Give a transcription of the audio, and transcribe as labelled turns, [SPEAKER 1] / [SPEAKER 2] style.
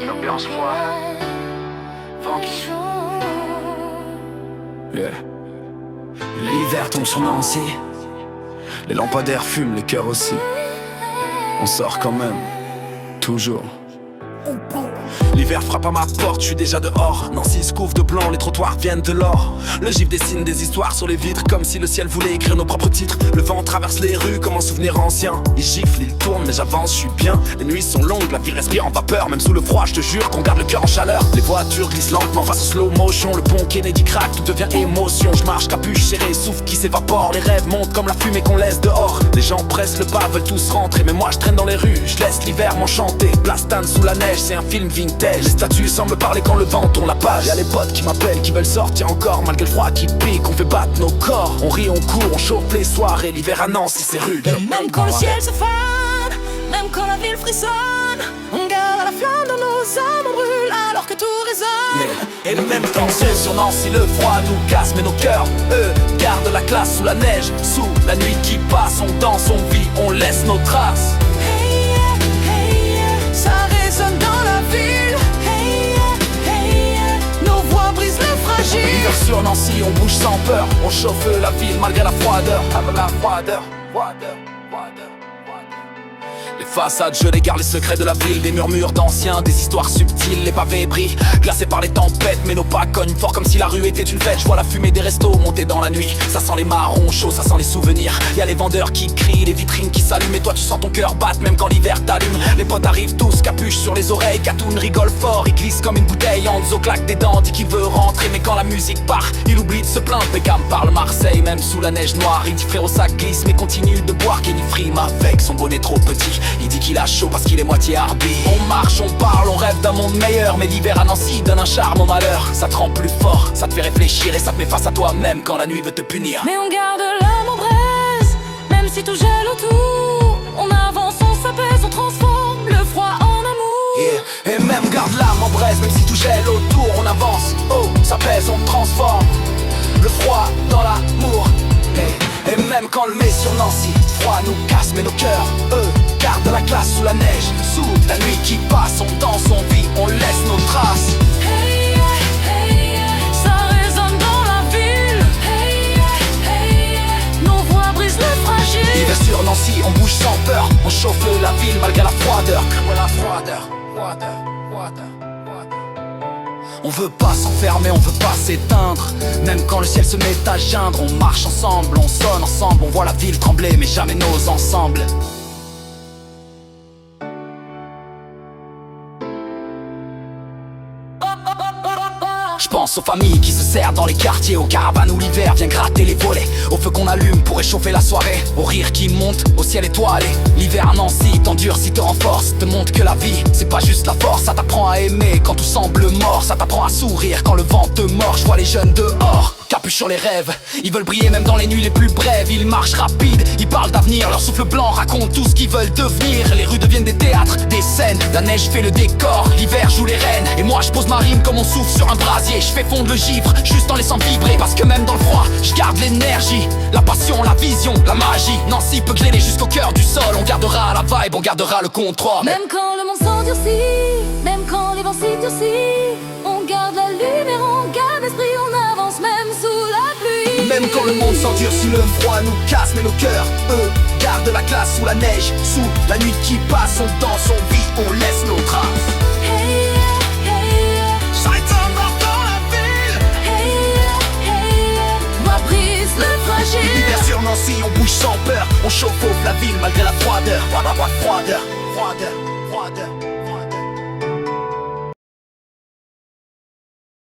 [SPEAKER 1] L'ambiance froide, funky.
[SPEAKER 2] Yeah. L'hiver tombe sur Nancy. Les lampadaires fument, les cœurs aussi. On sort quand même, toujours. L'hiver frappe à ma porte, je suis déjà dehors. Nancy se couvre de blanc, les trottoirs viennent de l'or. Le gif dessine des histoires sur les vitres, comme si le ciel voulait écrire nos propres titres. Le vent traverse les rues comme un souvenir ancien. Il gifle, il tourne, mais j'avance, je suis bien. Les nuits sont longues, la vie respire en vapeur. Même sous le froid, je te jure qu'on garde le cœur en chaleur. Les voitures glissent lentement face au slow motion. Le pont Kennedy craque, tout devient émotion. Je marche capuche serrée, souffle qui s'évapore. Les rêves montent comme la fumée qu'on laisse dehors. Les gens pressent le pas, veulent tous rentrer. Mais moi je traîne dans les rues, je laisse l'hiver m'enchanter. Plastane sous la neige, c'est un film vintage. Les statues semblent parler quand le vent tourne la page. Y'a les potes qui m'appellent, qui veulent sortir encore. Malgré le froid qui pique, on fait battre nos corps. On rit, on court, on chauffe les soirées. L'hiver à Nancy c'est rude.
[SPEAKER 3] Même quand le ciel se fane, même quand la ville frissonne, on garde la flamme dans nos âmes, on brûle alors que tout résonne.
[SPEAKER 2] Et le même temps c'est sur Nancy, le froid nous casse. Mais nos cœurs, eux, gardent la classe sous la neige. Sous la nuit qui passe, on danse, on vit, on laisse nos traces.
[SPEAKER 3] Hey yeah, hey yeah, ça résonne dans la ville. Hey yeah, hey yeah, nos voix brisent le fragile.
[SPEAKER 2] L'hiver sur Nancy, on bouge sans peur. On chauffe la ville malgré la froideur. Avec la froideur, froideur. Les façades, je les garde, les secrets de la ville. Des murmures d'anciens, des histoires subtiles. Les pavés brillent, glacés par les tempêtes. Mais nos pas cognent fort comme si la rue était une fête. Je vois la fumée des restos monter dans la nuit. Ça sent les marrons chauds, ça sent les souvenirs. Y'a les vendeurs qui crient, les vitrines qui s'allument. Et toi tu sens ton cœur battre même quand l'hiver t'allume. Les potes arrivent tous, capuche sur les oreilles. Catoun rigole fort, il glisse comme une bouteille. Enzo claque des dents, dit qu'il veut rentrer. Mais quand la musique part, il oublie de se plaindre. Beckham parle Marseille, même sous la neige noire. Il dit frérot ça glisse, mais continue de boire. Kenny frime avec son bonnet trop petit. Il dit qu'il a chaud parce qu'il est moitié harbi. On marche, on parle, on rêve d'un monde meilleur. Mais l'hiver à Nancy donne un charme au malheur. Ça te rend plus fort, ça te fait réfléchir. Et ça te met face à toi-même quand la nuit veut te punir.
[SPEAKER 3] Mais on garde l'âme en braise, même si tout gèle autour. On avance, on s'apaise, on transforme le froid en amour.
[SPEAKER 2] Yeah. Et même garde l'âme en braise, même si tout gèle autour. On avance, oh, ça pèse, on transforme le froid dans l'amour. Et même quand le met sur Nancy, froid nous casse, mais nos cœurs, eux, gardent la classe sous la neige. Sous la nuit qui passe, on danse, on vit, on laisse nos traces.
[SPEAKER 3] Hey yeah, hey yeah, ça résonne dans la ville. Hey yeah, hey yeah, nos voix brisent le fragile.
[SPEAKER 2] L'hiver sur Nancy, on bouge sans peur. On chauffe la ville malgré la froideur. La froideur, froideur, froideur. On veut pas s'enfermer, on veut pas s'éteindre. Même quand le ciel se met à geindre, on marche ensemble, on sonne ensemble. On voit la ville trembler, mais jamais nos ensembles. Je pense aux familles qui se serrent dans les quartiers, aux caravanes où l'hiver vient gratter les volets, au feu qu'on allume pour réchauffer la soirée, au rire qui monte au ciel étoilé. L'hiver à Nancy t'endurcit, te renforce, te montre que la vie c'est pas juste la force. Ça t'apprend à aimer quand tout semble mort, ça t'apprend à sourire quand le vent te mord. Je vois les jeunes dehors, capuche sur les rêves, ils veulent briller même dans les nuits les plus brèves. Ils marchent rapide, ils parlent d'avenir, leur souffle blanc raconte tout ce qu'ils veulent devenir. Les rues deviennent des théâtres, des scènes, la neige fait le décor, l'hiver joue les reines. Et moi je pose ma rime comme on souffle sur un brasier. Je fais fondre le givre, juste en laissant vibrer. Parce que même dans le froid, je garde l'énergie, la passion, la vision, la magie. Nancy peut grêler jusqu'au cœur du sol. On gardera la vibe, on gardera le contrôle.
[SPEAKER 3] Même quand le monde s'endurcit, même quand les vents s'y durcissent, on garde la lumière, on garde l'esprit, on avance même sous la pluie.
[SPEAKER 2] Même quand le monde s'endurcit, le froid nous casse, mais nos cœurs, eux, gardent la classe sous la neige. Sous la nuit qui passe, on danse, on vit, on laisse nos traces.
[SPEAKER 3] Hey yeah, hey yeah,
[SPEAKER 2] Ça résonne dans la ville.
[SPEAKER 3] hey yeah, hey yeah, voix brise le fragile.
[SPEAKER 2] L'hiver sur Nancy, on bouge sans peur. On chauffe la ville malgré la froideur. Froideur, froideur, froideur, froideur.